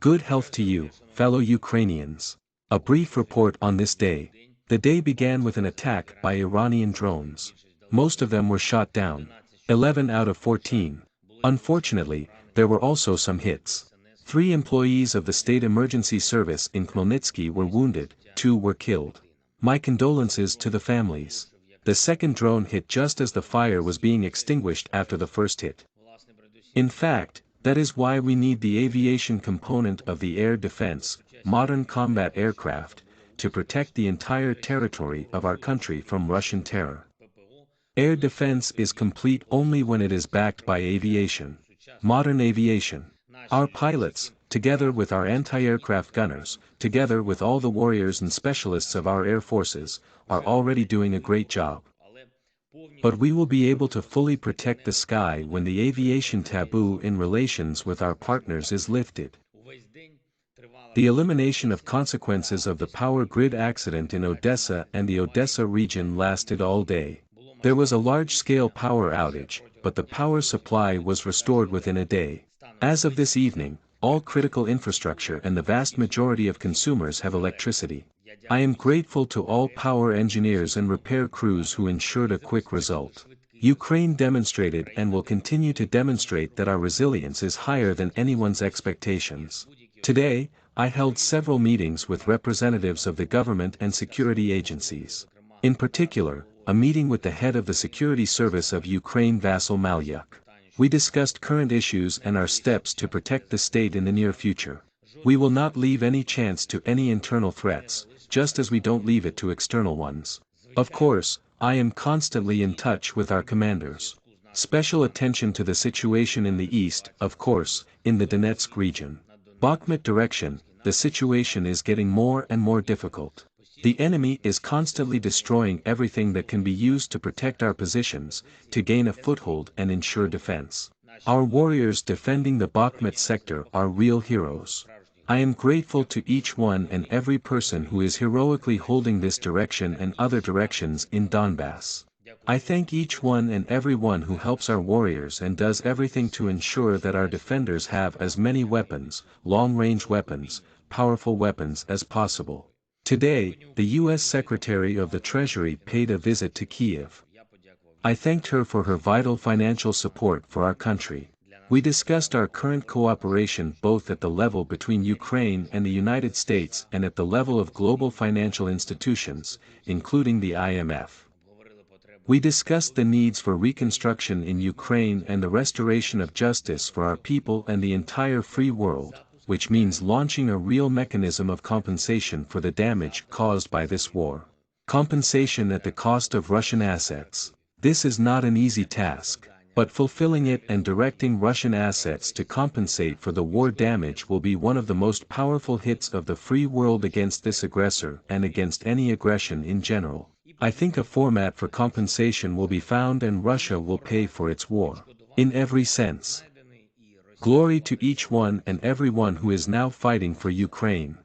Good health to you, fellow Ukrainians. A brief report on this day. The day began with an attack by Iranian drones. Most of them were shot down. 11 out of 14. Unfortunately, there were also some hits. 3 employees of the State Emergency Service in Khmelnytsky were wounded, 2 were killed. My condolences to the families. The second drone hit just as the fire was being extinguished after the first hit. In fact, that is why we need the aviation component of the air defense, modern combat aircraft, to protect the entire territory of our country from Russian terror. Air defense is complete only when it is backed by aviation. Modern aviation. Our pilots, together with our anti-aircraft gunners, together with all the warriors and specialists of our air forces, are already doing a great job. But we will be able to fully protect the sky when the aviation taboo in relations with our partners is lifted. The elimination of consequences of the power grid accident in Odessa and the Odessa region lasted all day. There was a large-scale power outage, but the power supply was restored within a day. As of this evening, all critical infrastructure and the vast majority of consumers have electricity. I am grateful to all power engineers and repair crews who ensured a quick result. Ukraine demonstrated and will continue to demonstrate that our resilience is higher than anyone's expectations. Today, I held several meetings with representatives of the government and security agencies. In particular, a meeting with the head of the security service of Ukraine Vasyl Malyuk. We discussed current issues and our steps to protect the state in the near future. We will not leave any chance to any internal threats, just as we don't leave it to external ones. Of course, I am constantly in touch with our commanders. Special attention to the situation in the east, of course, in the Donetsk region. Bakhmut direction, the situation is getting more and more difficult. The enemy is constantly destroying everything that can be used to protect our positions, to gain a foothold and ensure defense. Our warriors defending the Bakhmut sector are real heroes. I am grateful to each one and every person who is heroically holding this direction and other directions in Donbass. I thank each one and everyone who helps our warriors and does everything to ensure that our defenders have as many weapons, long-range weapons, powerful weapons as possible. Today, the U.S. Secretary of the Treasury paid a visit to Kiev. I thanked her for her vital financial support for our country. We discussed our current cooperation both at the level between Ukraine and the United States and at the level of global financial institutions, including the IMF. We discussed the needs for reconstruction in Ukraine and the restoration of justice for our people and the entire free world, which means launching a real mechanism of compensation for the damage caused by this war. Compensation at the cost of Russian assets. This is not an easy task, but fulfilling it and directing Russian assets to compensate for the war damage will be one of the most powerful hits of the free world against this aggressor and against any aggression in general. I think a format for compensation will be found and Russia will pay for its war. In every sense. Glory to each one and everyone who is now fighting for Ukraine.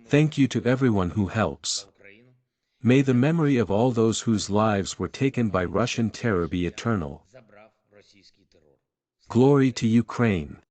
Thank you to everyone who helps. May the memory of all those whose lives were taken by Russian terror be eternal. Glory to Ukraine.